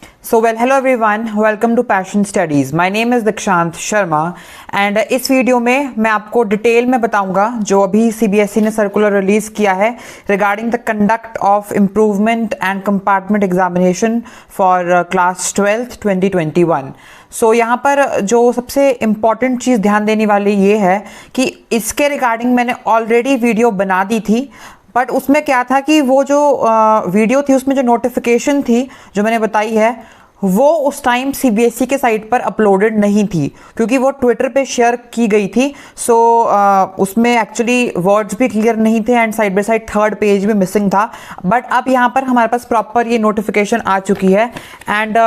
Hello everyone, welcome to Passion Studies. My name is Dikshant Sharma and इस video में मैं आपको detail में बताऊंगा जो अभी सीबीएसई ने सर्कुलर रिलीज किया है regarding the conduct of improvement and compartment examination for class 12th 2021. सो यहाँ पर जो सबसे इम्पॉर्टेंट चीज़ ध्यान देने वाली ये है कि इसके रिगार्डिंग मैंने ऑलरेडी वीडियो बना दी थी, बट उसमें क्या था कि वो जो वीडियो थी उसमें जो नोटिफिकेशन थी जो मैंने बताई है वो उस टाइम सीबीएसई के साइट पर अपलोडेड नहीं थी क्योंकि वो ट्विटर पे शेयर की गई थी. सो उसमें एक्चुअली वर्ड्स भी क्लियर नहीं थे and side by side third page भी मिसिंग था. बट अब यहाँ पर हमारे पास प्रॉपर ये नोटिफिकेशन आ चुकी है एंड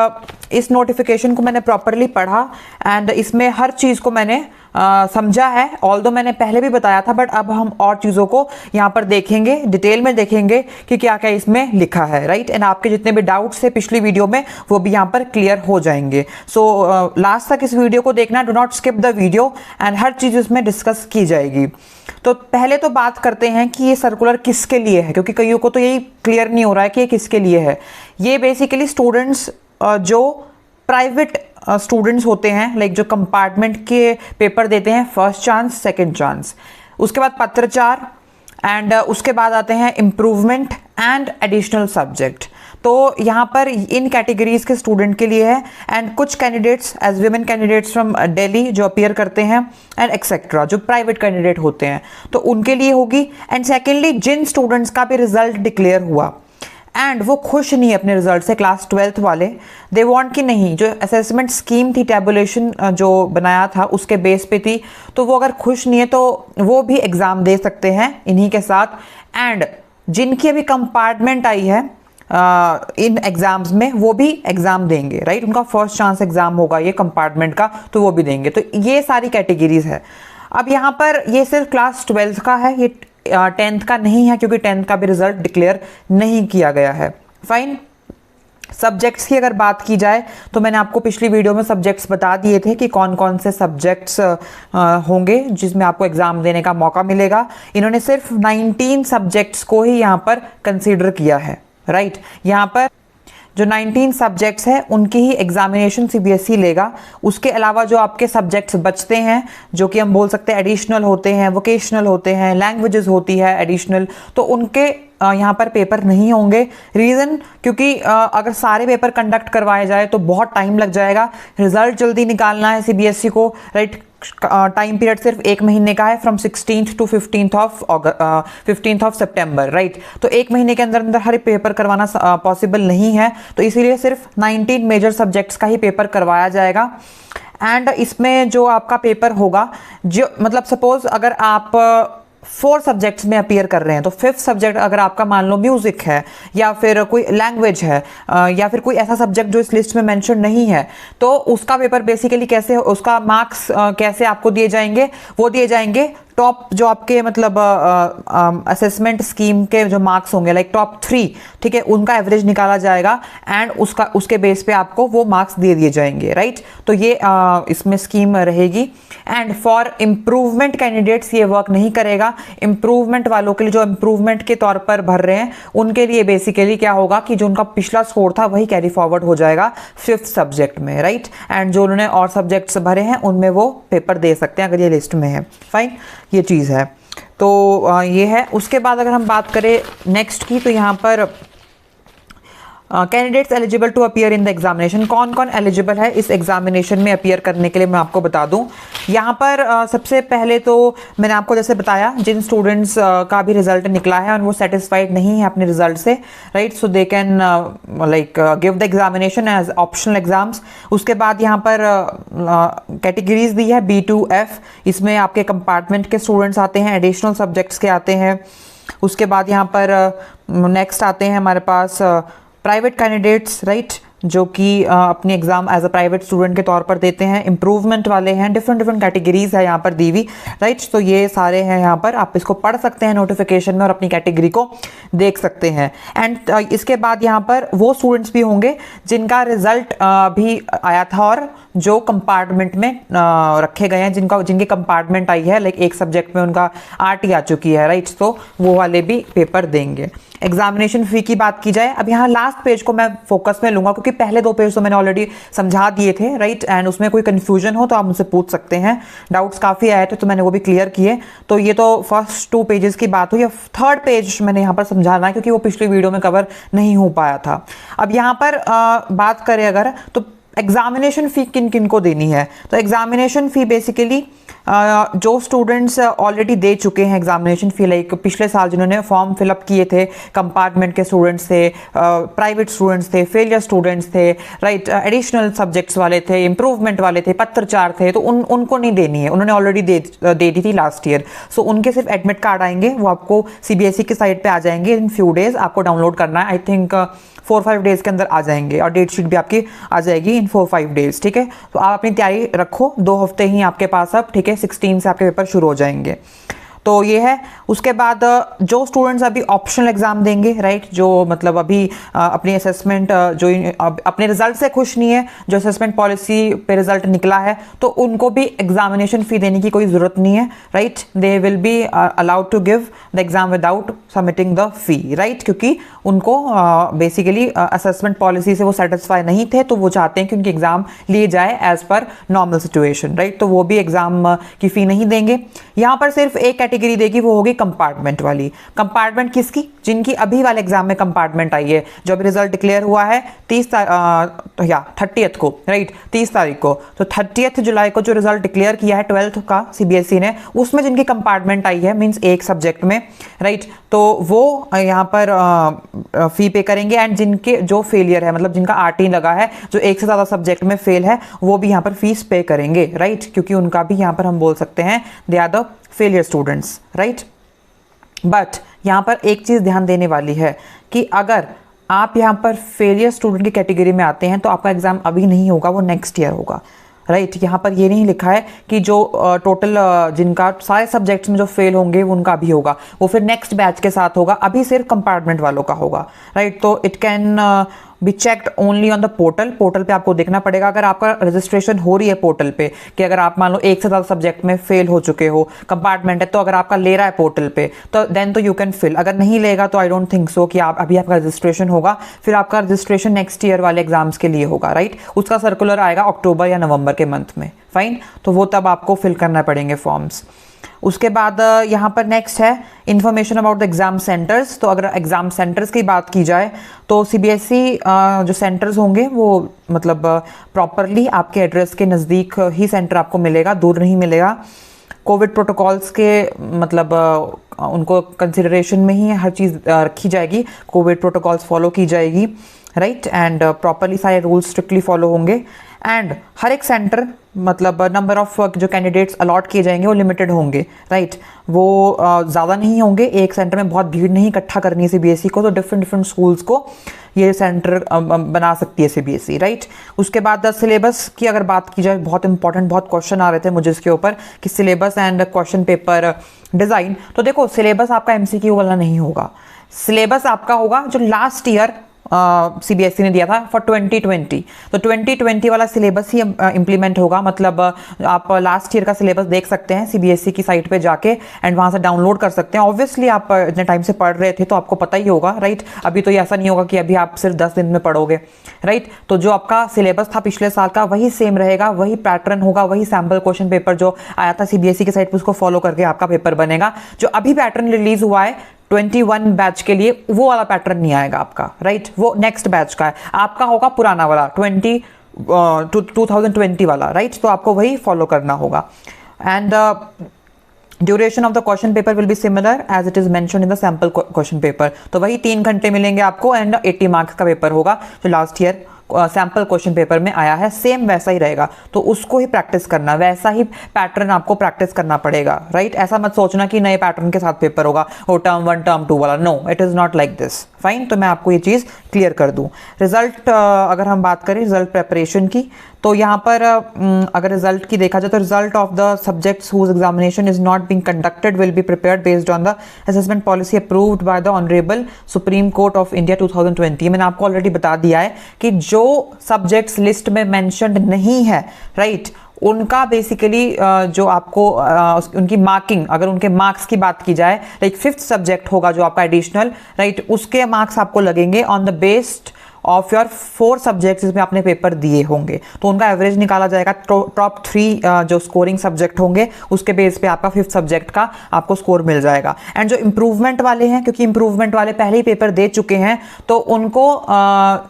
इस नोटिफिकेशन को मैंने प्रॉपरली पढ़ा एंड इसमें हर चीज़ को मैंने समझा है. ऑल्दो मैंने पहले भी बताया था बट अब हम और चीज़ों को यहाँ पर देखेंगे, डिटेल में देखेंगे कि क्या क्या इसमें लिखा है, राइट. एंड आपके जितने भी डाउट्स थे पिछली वीडियो में वो भी यहाँ पर क्लियर हो जाएंगे. सो लास्ट तक इस वीडियो को देखना, do not skip the video and हर चीज़ इसमें डिस्कस की जाएगी. तो पहले तो बात करते हैं कि ये सर्कुलर किसके लिए है, क्योंकि कईयों को तो यही क्लियर नहीं हो रहा है कि ये किसके लिए है. ये बेसिकली स्टूडेंट्स जो प्राइवेट स्टूडेंट्स होते हैं, लाइक जो कंपार्टमेंट के पेपर देते हैं, फर्स्ट चांस, सेकंड चांस, उसके बाद पत्रचार एंड उसके बाद आते हैं इम्प्रूवमेंट एंड एडिशनल सब्जेक्ट. तो यहाँ पर इन कैटेगरीज के स्टूडेंट के लिए है एंड कुछ candidates as women candidates from Delhi जो अपीयर करते हैं एंड एक्सेट्रा जो प्राइवेट कैंडिडेट होते हैं तो उनके लिए होगी. एंड सेकेंडली जिन स्टूडेंट्स का भी रिजल्ट डिक्लेयर हुआ एंड वो खुश नहीं है अपने रिजल्ट से, क्लास 12th वाले, दे वांट कि नहीं, जो असेसमेंट स्कीम थी, टैबुलेशन जो बनाया था उसके बेस पे थी, तो वो अगर खुश नहीं है तो वो भी एग्ज़ाम दे सकते हैं इन्हीं के साथ. एंड जिनकी अभी कंपार्टमेंट आई है इन एग्ज़ाम्स में वो भी एग्ज़ाम देंगे, राइट. उनका फर्स्ट चांस एग्ज़ाम होगा ये कंपार्टमेंट का, तो वो भी देंगे. तो ये सारी कैटेगरीज है. अब यहाँ पर ये सिर्फ क्लास 12th का है, ये 10th का नहीं है क्योंकि 10th का भी रिजल्ट डिक्लेयर नहीं किया गया है. फाइन. सब्जेक्ट्स की अगर बात की जाए तो मैंने आपको पिछली वीडियो में सब्जेक्ट्स बता दिए थे कि कौन कौन से सब्जेक्ट्स होंगे जिसमें आपको एग्जाम देने का मौका मिलेगा. इन्होंने सिर्फ 19 सब्जेक्ट्स को ही यहाँ पर कंसीडर किया है, राइट. यहाँ पर जो 19 सब्जेक्ट्स हैं उनकी ही एग्जामिनेशन सीबीएसई लेगा. उसके अलावा जो आपके सब्जेक्ट्स बचते हैं जो कि हम बोल सकते हैं एडिशनल होते हैं, वोकेशनल होते हैं, लैंग्वेजेस होती है एडिशनल, तो उनके यहाँ पर पेपर नहीं होंगे. रीज़न क्योंकि अगर सारे पेपर कंडक्ट करवाए जाए तो बहुत टाइम लग जाएगा. रिजल्ट जल्दी निकालना है सीबीएसई को, राइट. टाइम पीरियड सिर्फ 1 महीने का है, from 16th to 15th of September, right. तो 1 महीने के अंदर अंदर हर पेपर करवाना पॉसिबल नहीं है, तो इसीलिए सिर्फ 19 मेजर सब्जेक्ट्स का ही पेपर करवाया जाएगा. एंड इसमें जो आपका पेपर होगा, जो मतलब सपोज अगर आप 4 सब्जेक्ट्स में अपीयर कर रहे हैं तो 5th सब्जेक्ट अगर आपका मान लो म्यूजिक है या फिर कोई लैंग्वेज है या फिर कोई ऐसा सब्जेक्ट जो इस लिस्ट में मेंशन नहीं है, तो उसका पेपर बेसिकली कैसे, उसका मार्क्स कैसे आपको दिए जाएंगे, वो दिए जाएंगे टॉप जो आपके मतलब असेसमेंट स्कीम के जो मार्क्स होंगे, लाइक टॉप 3, ठीक है, उनका एवरेज निकाला जाएगा एंड उसके बेस पे आपको वो मार्क्स दे दिए जाएंगे, राइट. तो ये इसमें स्कीम रहेगी. एंड फॉर इम्प्रूवमेंट कैंडिडेट्स ये वर्क नहीं करेगा. इम्प्रूवमेंट वालों के लिए जो इम्प्रूवमेंट के तौर पर भर रहे हैं उनके लिए बेसिकली क्या होगा कि जो उनका पिछला स्कोर था वही कैरी फॉरवर्ड हो जाएगा 5th सब्जेक्ट में, राइट. एंड जो उन्होंने और सब्जेक्ट्स भरे हैं उनमें वो पेपर दे सकते हैं अगर ये लिस्ट में है. फाइन, ये चीज़ है. तो ये है. उसके बाद अगर हम बात करें नेक्स्ट की, तो यहाँ पर candidates eligible to appear in the examination, कौन कौन एलिजिबल है इस एग्जामिनेशन में अपीयर करने के लिए मैं आपको बता दूं. यहाँ पर सबसे पहले तो मैंने आपको जैसे बताया जिन स्टूडेंट्स का भी रिजल्ट निकला है और वो सेटिस्फाइड नहीं है अपने रिजल्ट से, right, so they can like give the examination as optional exams. उसके बाद यहाँ पर कैटेगरीज दी है B2F, इसमें आपके कंपार्टमेंट के स्टूडेंट्स आते हैं, एडिशनल सब्जेक्ट्स के आते हैं. उसके बाद यहाँ पर नेक्स्ट आते हैं हमारे पास प्राइवेट कैंडिडेट्स, राइट, जो कि अपनी exam as a private student के तौर पर देते हैं. इम्प्रूवमेंट वाले हैं, डिफरेंट कैटेगरीज है यहाँ पर दी हुई, राइट. तो ये सारे हैं यहाँ पर, आप इसको पढ़ सकते हैं नोटिफिकेशन में और अपनी कैटेगरी को देख सकते हैं. एंड इसके बाद यहाँ पर वो स्टूडेंट्स भी होंगे जिनका रिजल्ट भी आया था और जो कंपार्टमेंट में रखे गए हैं, जिनकी कंपार्टमेंट आई है, लाइक एक सब्जेक्ट में उनका RT आ चुकी है, राइट. तो वो वाले भी पेपर देंगे. एग्जामिनेशन फी की बात की जाए, अब यहाँ लास्ट पेज को मैं फोकस में लूंगा क्योंकि क्योंकि पहले 2 पेज तो मैंने ऑलरेडी समझा दिए थे, राइट। एंड उसमें कोई कंफ्यूजन हो तो आप मुझसे पूछ सकते हैं, डाउट्स काफ़ी आए थे तो मैंने वो भी क्लियर किए। तो ये तो फर्स्ट 2 पेजेस की बात हुई। अब थर्ड पेज मैंने यहाँ पर समझाना है क्योंकि वो पिछली वीडियो में कवर नहीं हो पाया था। अब यहाँ पर बात करें अगर, तो एग्जामिनेशन फ़ी किन किन को देनी है, तो एग्जामिनेशन फ़ी बेसिकली जो स्टूडेंट्स ऑलरेडी दे चुके हैं एग्जामिनेशन फ़ी, लाइक पिछले साल जिन्होंने फॉर्म फिलअप किए थे, कंपार्टमेंट के स्टूडेंट्स थे, प्राइवेट स्टूडेंट्स थे, फेलियर स्टूडेंट्स थे, राइट, एडिशनल सब्जेक्ट्स वाले थे, इंप्रूवमेंट वाले थे, पत्राचार थे, तो उनको नहीं देनी है, उन्होंने ऑलरेडी दे दी थी लास्ट ईयर। सो उनके सिर्फ एडमिट कार्ड आएंगे, वो आपको CBSE की साइट पे आ जाएंगे इन फ्यू डेज, आपको डाउनलोड करना है। आई थिंक 4-5 डेज के अंदर आ जाएंगे और डेट शीट भी आपकी आ जाएगी इन 4-5 डेज, ठीक है। तो आप अपनी तैयारी रखो, 2 हफ्ते ही आपके पास अब, ठीक है। 16 से आपके पेपर शुरू हो जाएंगे। तो ये है। उसके बाद जो स्टूडेंट्स अभी ऑप्शनल एग्जाम देंगे, राइट, जो मतलब अभी अपनी असेसमेंट जो अपने रिजल्ट से खुश नहीं है, जो असेसमेंट पॉलिसी पे रिजल्ट निकला है, तो उनको भी एग्जामिनेशन फ़ी देने की कोई ज़रूरत नहीं है, right. They will be allowed to give the exam without submitting the fee, right, क्योंकि उनको बेसिकली असेसमेंट पॉलिसी से वो सेटिस्फाई नहीं थे, तो वो चाहते हैं कि उनकी एग्ज़ाम लिए जाए as per normal situation, right. तो वो भी एग्ज़ाम की फ़ी नहीं देंगे। यहाँ पर सिर्फ एक कैटेगरी देगी, वो होगी कंपार्टमेंट वाली। कंपार्टमेंट किसकी? जिनकी अभी वाले एग्जाम में कंपार्टमेंट आई है, जो अभी रिजल्ट डिक्लेयर हुआ है 30th को, राइट, 30 तारीख को। तो 30 जुलाई को जो रिजल्ट डिक्लेयर किया है 12th का CBSE ने, उसमें जिनकी कंपार्टमेंट आई है, मीन्स एक सब्जेक्ट में, राइट, तो वो यहाँ पर फी पे करेंगे। एंड जिनके जो फेलियर है, मतलब जिनका RT लगा है, जो एक से ज़्यादा सब्जेक्ट में फेल है, वो भी यहाँ पर फीस पे करेंगे, राइट, क्योंकि उनका भी यहाँ पर हम बोल सकते हैं they are the failure students, right. But यहाँ पर एक चीज़ ध्यान देने वाली है कि अगर आप यहाँ पर फेलियर स्टूडेंट की कैटेगरी में आते हैं तो आपका एग्ज़ाम अभी नहीं होगा, वो नेक्स्ट ईयर होगा, राइट। यहाँ पर ये नहीं लिखा है कि जो टोटल जिनका सारे सब्जेक्ट्स में जो फेल होंगे वो उनका भी होगा, वो फिर नेक्स्ट बैच के साथ होगा, अभी सिर्फ कंपार्टमेंट वालों का होगा, राइट। तो it can be checked only on the portal पे आपको देखना पड़ेगा। अगर आपका रजिस्ट्रेशन हो रही है पोर्टल पे, कि अगर आप मान लो एक से ज़्यादा सब्जेक्ट में फेल हो चुके हो, कंपार्टमेंट है, तो अगर आपका ले रहा है पोर्टल पे, तो देन तो यू कैन फिल। अगर नहीं लेगा तो आई डोंट थिंक सो कि आप अभी आपका रजिस्ट्रेशन होगा, फिर आपका रजिस्ट्रेशन नेक्स्ट ईयर वाले एग्जाम्स के लिए होगा, राइट। उसका सर्कुलर आएगा अक्टूबर या नवंबर के मंथ में, फाइन। तो वो तब आपको फिल करना पड़ेंगे फॉर्म्स। उसके बाद यहाँ पर नेक्स्ट है information about the exam centres. तो अगर एग्ज़ाम सेंटर्स की बात की जाए तो CBSE जो सेंटर्स होंगे वो मतलब प्रॉपरली आपके एड्रेस के नज़दीक ही सेंटर आपको मिलेगा, दूर नहीं मिलेगा। कोविड प्रोटोकॉल्स के मतलब उनको कंसिडरेशन में ही हर चीज़ रखी जाएगी, कोविड प्रोटोकॉल्स फॉलो की जाएगी, राइट। एंड प्रॉपरली सारे रूल्स स्ट्रिक्टली फॉलो होंगे। एंड हर एक सेंटर मतलब नंबर ऑफ जो कैंडिडेट्स अलॉट किए जाएंगे वो लिमिटेड होंगे, राइट। वो ज़्यादा नहीं होंगे, एक सेंटर में बहुत भीड़ नहीं इकट्ठा करनी है CBSE को, तो डिफरेंट स्कूल्स को ये सेंटर बना सकती है CBSE, राइट। उसके बाद सिलेबस की अगर बात की जाए, बहुत इंपॉर्टेंट, बहुत क्वेश्चन आ रहे थे मुझे इसके ऊपर कि syllabus and question paper design. तो देखो, सिलेबस आपका MCQ वाला नहीं होगा, सिलेबस आपका होगा जो लास्ट ईयर CBSE ने दिया था फॉर 2020। तो 2020 वाला सिलेबस ही इम्प्लीमेंट होगा। मतलब आप लास्ट ईयर का सिलेबस देख सकते हैं CBSE की साइट पे जाके, एंड वहाँ से डाउनलोड कर सकते हैं। ऑब्वियसली आप इतने टाइम से पढ़ रहे थे तो आपको पता ही होगा, राइट। अभी तो ये ऐसा नहीं होगा कि अभी आप सिर्फ 10 दिन में पढ़ोगे, राइट। तो जो आपका सिलेबस था पिछले साल का वही सेम रहेगा, वही पैटर्न होगा, वही सैम्पल क्वेश्चन पेपर जो आया था CBSE की साइट पर, उसको फॉलो करके आपका पेपर बनेगा। जो अभी पैटर्न रिलीज हुआ है 21 बैच के लिए, वो वाला पैटर्न नहीं आएगा आपका, राइट। वो नेक्स्ट बैच का है, आपका होगा पुराना वाला 2020 वाला, राइट। तो आपको वही फॉलो करना होगा। And duration of the question paper will be similar as it is mention in the sample question paper. तो वही 3 घंटे मिलेंगे आपको, एंड 80 मार्क्स का पेपर होगा जो last year sample question paper में आया है, सेम वैसा ही रहेगा। तो उसको ही प्रैक्टिस करना, वैसा ही पैटर्न आपको प्रैक्टिस करना पड़ेगा, राइट। ऐसा मत सोचना कि नए पैटर्न के साथ पेपर होगा, वो टर्म 1 टर्म 2 वाला, no, it is not like this, fine. तो मैं आपको ये चीज़ क्लियर कर दूं। रिजल्ट अगर हम बात करें रिजल्ट प्रेपरेशन की, तो यहाँ पर अगर रिजल्ट की देखा जाए तो result of the subjects whose examination is not being conducted will be prepared based on the assessment policy approved by the honourable supreme court of India 2020। मैंने आपको ऑलरेडी बता दिया है कि जो सब्जेक्ट्स लिस्ट में मेंशन्ड नहीं है, राइट, उनका बेसिकली जो आपको उनकी मार्किंग, अगर उनके मार्क्स की बात की जाए, लाइक 5th सब्जेक्ट होगा जो आपका एडिशनल, राइट, उसके मार्क्स आपको लगेंगे on the based of your 4 subjects जिसमें आपने पेपर दिए होंगे, तो उनका एवरेज निकाला जाएगा। टॉप 3 जो स्कोरिंग सब्जेक्ट होंगे उसके बेस पे आपका 5th सब्जेक्ट का आपको स्कोर मिल जाएगा। एंड जो इंप्रूवमेंट वाले हैं, क्योंकि इंप्रूवमेंट वाले पहले ही पेपर दे चुके हैं, तो उनको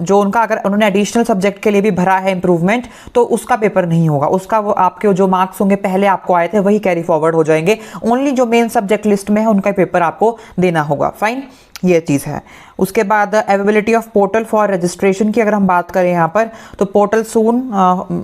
जो उनका अगर उन्होंने एडिशनल सब्जेक्ट के लिए भी भरा है इंप्रूवमेंट, तो उसका पेपर नहीं होगा। उसका वो आपके जो मार्क्स होंगे पहले आपको आए थे वही कैरी फॉरवर्ड हो जाएंगे। ओनली जो मेन सब्जेक्ट लिस्ट में है उनका पेपर आपको देना होगा। फाइन, ये चीज़ है। उसके बाद availability of portal for registration की अगर हम बात करें यहाँ पर, तो पोर्टल सून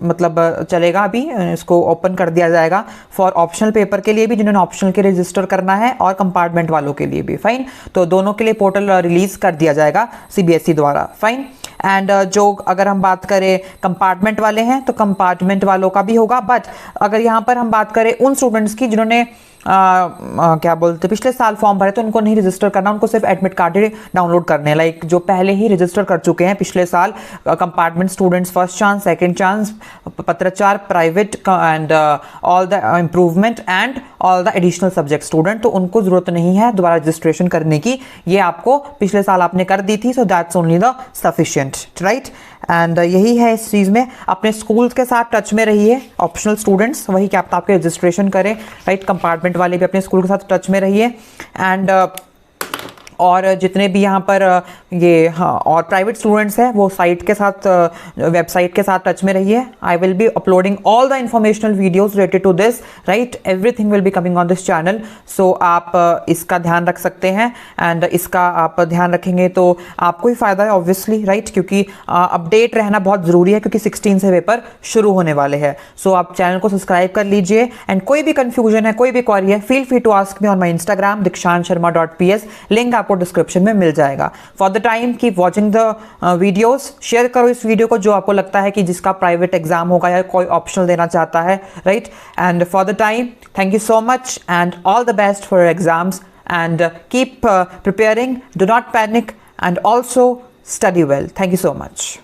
मतलब चलेगा, अभी इसको ओपन कर दिया जाएगा फॉर ऑप्शनल पेपर के लिए भी, जिन्होंने ऑप्शनल के रजिस्टर करना है, और कंपार्टमेंट वालों के लिए भी। फाइन, तो दोनों के लिए पोर्टल रिलीज कर दिया जाएगा सीबीएसई द्वारा। फाइन, एंड जो अगर हम बात करें कंपार्टमेंट वाले हैं तो कंपार्टमेंट वालों का भी होगा। बट अगर यहाँ पर हम बात करें उन स्टूडेंट्स की जिन्होंने क्या बोलते पिछले साल फॉर्म भरे, तो उनको नहीं रजिस्टर करना, उनको सिर्फ एडमिट कार्ड ही डाउनलोड करने। लाइक जो पहले ही रजिस्टर कर चुके हैं पिछले साल compartment students, first chance, second chance, पत्राचार, private and all the improvement and all the additional subject student, तो उनको जरूरत नहीं है दोबारा रजिस्ट्रेशन करने की। ये आपको पिछले साल आपने कर दी थी, so that's only the sufficient, right. And यही है इस चीज़ में। अपने स्कूल्स के साथ टच में रहिए, ऑप्शनल स्टूडेंट्स, वही क्या आपके रजिस्ट्रेशन करें, राइट। कंपार्टमेंट वाले भी अपने स्कूल के साथ टच में रहिए। एंड और जितने भी यहाँ पर ये हाँ और प्राइवेट स्टूडेंट्स हैं वो साइट के साथ, वेबसाइट के साथ टच में रहिए। I will be uploading all the informational videos related to this, right. Everything will be coming on this channel, so आप इसका ध्यान रख सकते हैं। एंड इसका आप ध्यान रखेंगे तो आपको ही फायदा है ऑब्वियसली, राइट, क्योंकि अपडेट रहना बहुत ज़रूरी है, क्योंकि 16 से पेपर शुरू होने वाले हैं। सो आप चैनल को सब्सक्राइब कर लीजिए। एंड कोई भी कन्फ्यूजन है, कोई भी क्वेरी है, feel free to ask me on my Instagram dikshantsharma.ps, link आपको डिस्क्रिप्शन में मिल जाएगा। For the time keep watching the videos, share करो इस वीडियो को जो आपको लगता है कि जिसका प्राइवेट एग्जाम होगा या कोई ऑप्शनल देना चाहता है, right. And for the time, thank you so much and all the best for your exams and keep preparing, do not panic and also study well. Thank you so much.